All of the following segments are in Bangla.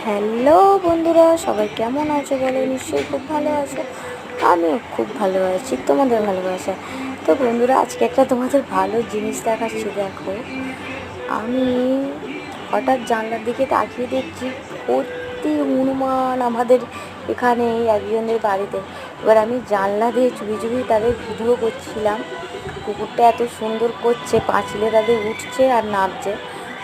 হ্যালো বন্ধুরা, সবাই কেমন আছো বলো? নিশ্চয়ই খুব ভালো আছো। আমিও খুব ভালো আছি তোমাদের ভালোবাসা। তো বন্ধুরা, আজকে একটা তোমাদের ভালো জিনিস দেখাচ্ছি। দেখো, আমি হঠাৎ জানলার দিকে তাকিয়ে দেখছি ভর্তি হনুমান আমাদের এখানে একজনের বাড়িতে। এবার আমি জানলা দিয়ে চুপি চুপি তাদের ভিডিও করছিলাম। কুকুরটা এত সুন্দর করছে, পাঁচিলে তাদের উঠছে আর নামছে।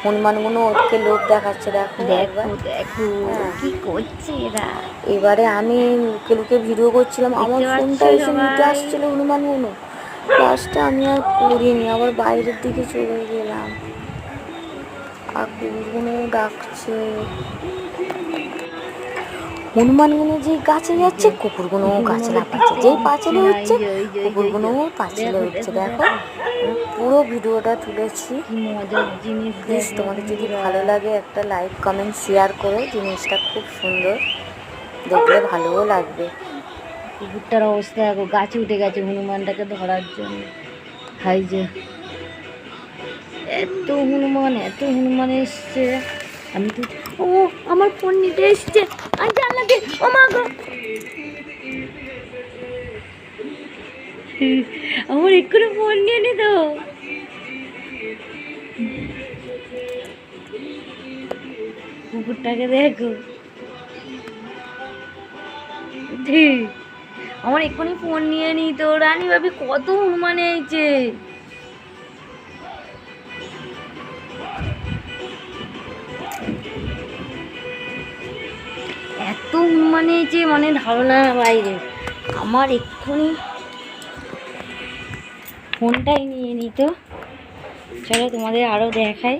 হনুমানগুলো ওকে লোভ দেখাচ্ছে। দেখো একবার, দেখো দেখো হ্যাঁ। কি করছে এরা। এবারে আমি লুকে লুকে ভিডিও করছিলাম, আমার দেখতে পাচ্ছ ফোনটা এসে নিতে সবাই? আসছিল হনুমানগুলো। লাস্টে আমি আর করিনি, আবার বাইরের দিকে চলে গেলাম। আর কুকুরগুলো ডাকছে। হনুমানগুলো যেই গাছে যাচ্ছে, কুকুরগুলো গাছে লাফাচ্ছে। যেই পাঁচিলে উঠছে, কুকুরগুলো পাঁচিলে উঠছে। দেখো, আমি পুরো ভিডিওটা তুলেছি। কি মজার জিনিস! প্লিজ দেখো তোমাদের যদি বন্ধুরা, ভালো লাগে একটা লাইক কমেন্ট শেয়ার করো। জিনিসটা খুব সুন্দর, দেখলে ভালোও লাগবে। কুকুরটার অবস্থা দেখো, গাছে উঠে গেছে হনুমানটাকে ধরার জন্য। হাই যে এত হনুমান এসছে। আমি তো, ও আমার ফোন নিতে এসছে। আমি জানলাতে, ও মা গো, আমার এক্ষুনি ফোন নিয়ে নিত। কুকুরটাকে দেখো, আমার এক্ষুনি ফোন নিয়ে নিত। রানী ভাবি কত হনুমান এইছে। এত হনুমান এইছে মানে ধারণার বাইরে। আমার এক্ষুনি ফোনটাই নিয়ে নিত। চলো তোমাদের আরো দেখাই।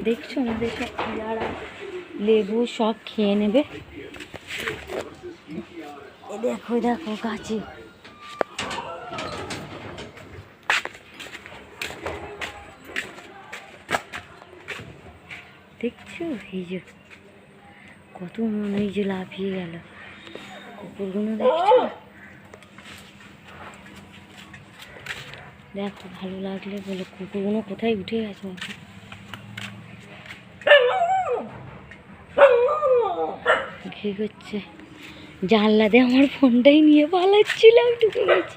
দেখছো আমাদের সব পিলারা লেবু সব খেয়ে নেবে। দেখো দেখো গাছে দেখছো, এই যে কত মনে, এই যে লাফিয়ে গেল কুকুরগুলো। দেখছো, দেখো ভালো লাগলে বলো। কুকুরগুলো কোথায় উঠে গেছে। ঘি করছে জানলা দিয়ে, আমার ফোনটাই নিয়ে পালাচ্ছিলাম, ঢুকে গেছি।